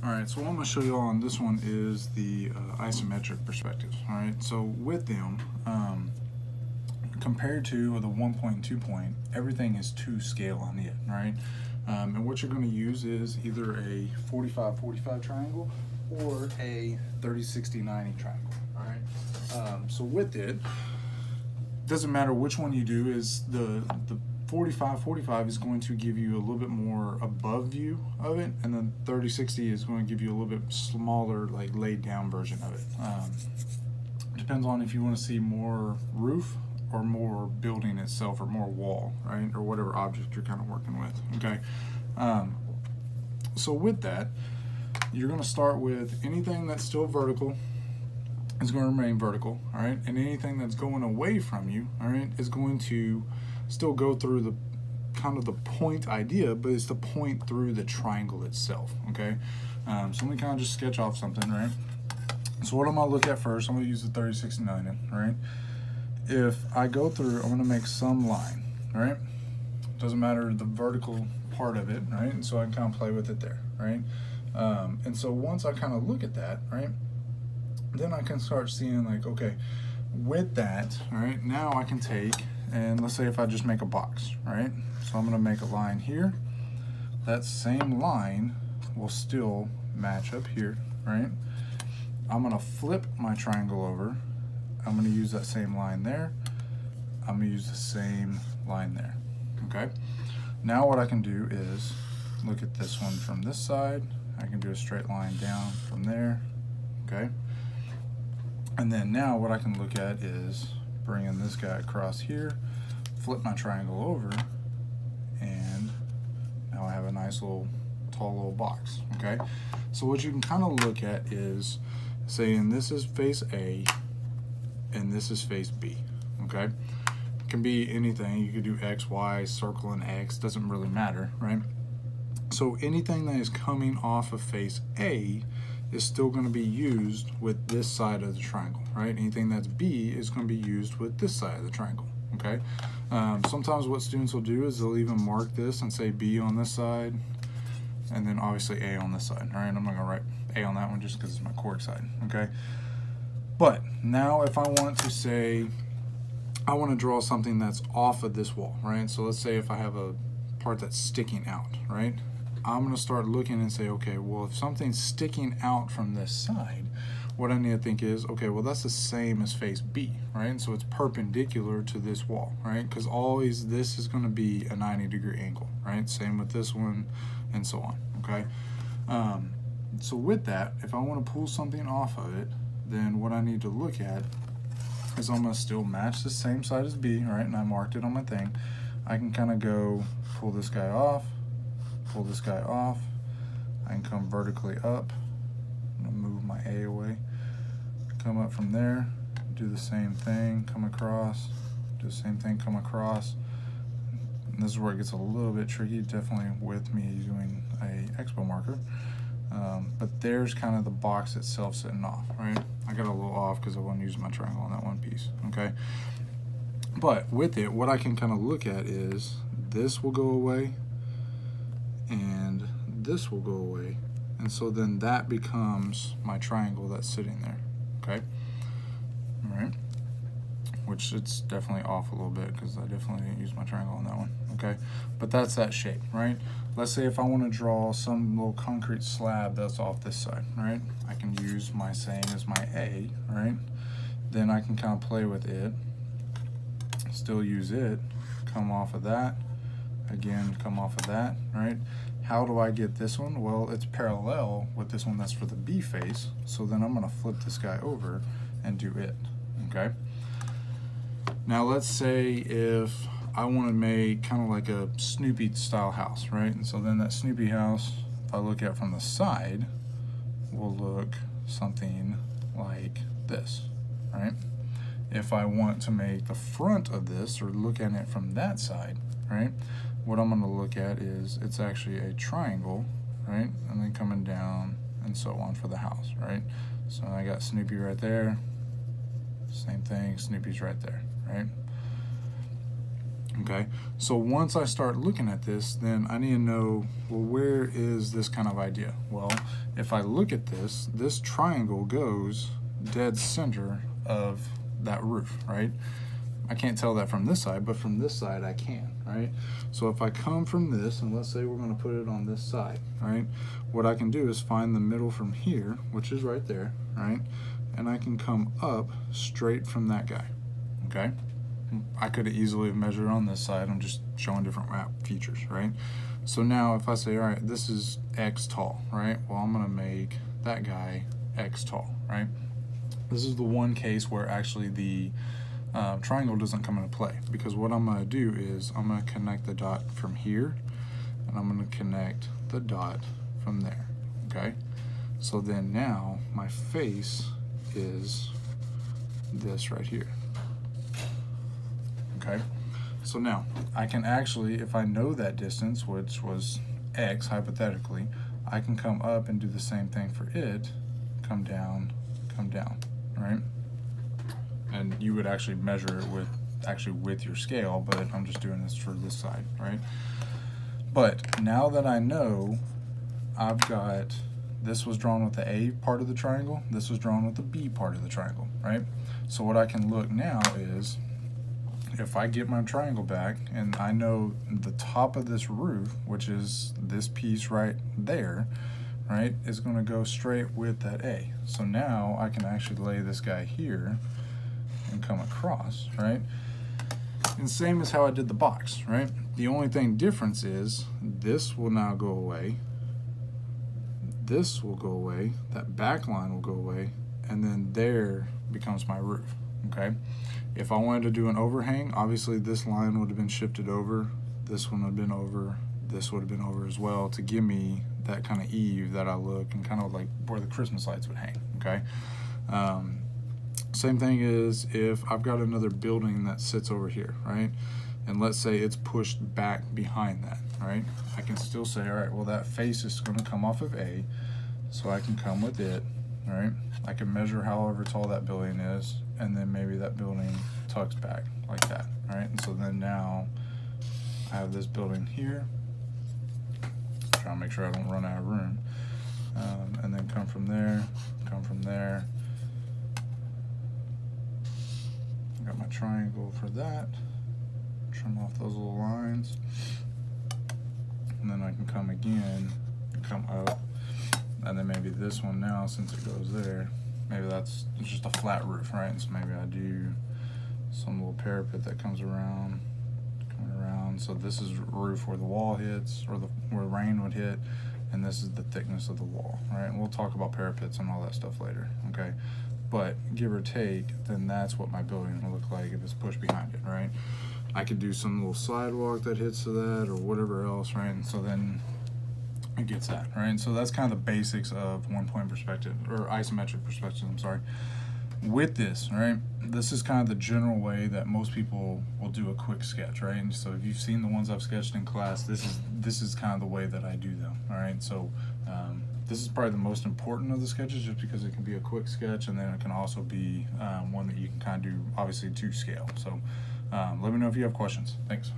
All right, so what I'm going to show you all on this one is the isometric perspectives. All right, so with them, compared to the 1.2 point, everything is to scale on it, right? And what you're going to use is either a 45-45 triangle or a 30-60-90 triangle. All right, so with it, doesn't matter which one you do, is the 45-45 is going to give you a little bit more above view of it, and then 30-60 is going to give you a little bit smaller, like laid down version of it. Depends on if you want to see more roof or more building itself or more wall, right, or whatever object you're kind of working with. Okay, so with that, you're going to start with anything that's still vertical is going to remain vertical, all right, and anything that's going away from you, all right, is going to still go through the kind of the point idea, but it's the point through the triangle itself. Okay, so let me kind of just sketch off something, right? So what I'm going to look at first, I'm going to use the 30-60-90, right? If I go through, I'm going to make some line, right? Doesn't matter the vertical part of it, right? And so I can kind of play with it there, right? And so once I kind of look at that, right, then I can start seeing like, okay, with that, all right, now I can take, and let's say if I just make a box, right? So I'm going to make a line here. That same line will still match up here, right? I'm going to flip my triangle over. I'm going to use that same line there. I'm going to use the same line there, okay? Now what I can do is look at this one from this side. I can do a straight line down from there, okay? And then now what I can look at is bringing this guy across here, flip my triangle over, and now I have a nice little tall little box. Okay, so what you can kind of look at is saying this is face A and this is face B. Okay, it can be anything. You could do X, Y, circle, and X, doesn't really matter, right? So anything that is coming off of face A is still going to be used with this side of the triangle, right? Anything that's B is going to be used with this side of the triangle, okay? Sometimes what students will do is they'll even mark this and say B on this side, and then obviously A on this side, all right? I'm not going to write A on that one just because it's my chord side, okay? But now if I want to say, I want to draw something that's off of this wall, right? So let's say if I have a part that's sticking out, right? I'm going to start looking and say, okay, well, if something's sticking out from this side, what I need to think is, okay, well, that's the same as face B, right? And so it's perpendicular to this wall, right? Because always this is going to be a 90-degree angle, right? Same with this one and so on, okay? So with that, if I want to pull something off of it, then what I need to look at is I'm going to still match the same side as B, right? And I marked it on my thing. I can kind of go pull this guy off, pull this guy off. I can come vertically up. I'm gonna move my A away. Come up from there, do the same thing, come across, do the same thing, come across. And this is where it gets a little bit tricky, definitely with me using a expo marker. But there's kind of the box itself sitting off, right? I got a little off because I wasn't using my triangle on that one piece, okay? But with it, what I can kind of look at is this will go away, and this will go away, and so then that becomes my triangle that's sitting there, okay? All right, which it's definitely off a little bit because I definitely didn't use my triangle on that one, okay? But that's that shape, right? Let's say if I want to draw some little concrete slab that's off this side, right? I can use my same as my A, right? Then I can kind of play with it, still use it, come off of that, again, come off of that, right? How do I get this one? Well, it's parallel with this one that's for the B face, so then I'm going to flip this guy over and do it, okay? Now let's say if I want to make kind of like a Snoopy style house, right? And so then that Snoopy house, if I look at from the side, will look something like this, right? If I want to make the front of this or look at it from that side, right? What I'm going to look at is it's actually a triangle, right? And then coming down and so on for the house, right? So I got Snoopy right there. Same thing, Snoopy's right there, right? Okay, so once I start looking at this, then I need to know, well, where is this kind of idea? Well, if I look at this, this triangle goes dead center of that roof, right? I can't tell that from this side, but from this side I can, right? So if I come from this, and let's say we're going to put it on this side, right? What I can do is find the middle from here, which is right there, right? And I can come up straight from that guy, okay? I could have easily have measured on this side. I'm just showing different map features, right? So now if I say, all right, this is X tall, right? Well, I'm going to make that guy X tall, right? This is the one case where actually the triangle doesn't come into play, because what I'm going to do is I'm going to connect the dot from here, and I'm going to connect the dot from there, okay? So then now my face is this right here. Okay, so now I can actually, if I know that distance, which was X hypothetically, I can come up and do the same thing for it, come down, right? And you would actually measure it with your scale, but I'm just doing this for this side, right? But now that I know I've got, this was drawn with the A part of the triangle, this was drawn with the B part of the triangle, right? So what I can look now is, if I get my triangle back and I know the top of this roof, which is this piece right there, right, is going to go straight with that A. So now I can actually lay this guy here and come across, right? And same as how I did the box, right? The only thing difference is this will now go away, this will go away, that back line will go away, and then there becomes my roof, okay? If I wanted to do an overhang, obviously this line would have been shifted over, this one would have been over, this would have been over as well, to give me that kind of eave that I look, and kind of like where the Christmas lights would hang, okay? Same thing is if I've got another building that sits over here, right? And let's say it's pushed back behind that, right? I can still say, all right, well, that face is going to come off of A, so I can come with it, all right? I can measure however tall that building is, and then maybe that building tucks back like that, all right? And so then now I have this building here, trying to make sure I don't run out of room, and then come from there, I got my triangle for that, trim off those little lines, and then I can come again, come up, and then maybe this one now, since it goes there, maybe it's just a flat roof, right? And so maybe I do some little parapet that comes around, coming around. So this is roof where the wall hits, or where the rain would hit, and this is the thickness of the wall, right? And we'll talk about parapets and all that stuff later, okay? But give or take, then that's what my building will look like if it's pushed behind it, right? I could do some little sidewalk that hits to that, or whatever else, right? And so then it gets that, right? And so that's kind of the basics of one-point perspective, or isometric perspective, I'm sorry. With this, right, this is kind of the general way that most people will do a quick sketch, right? And so if you've seen the ones I've sketched in class, this is kind of the way that I do them, all right? So this is probably the most important of the sketches, just because it can be a quick sketch, and then it can also be one that you can kind of do, obviously, to scale. So let me know if you have questions. Thanks.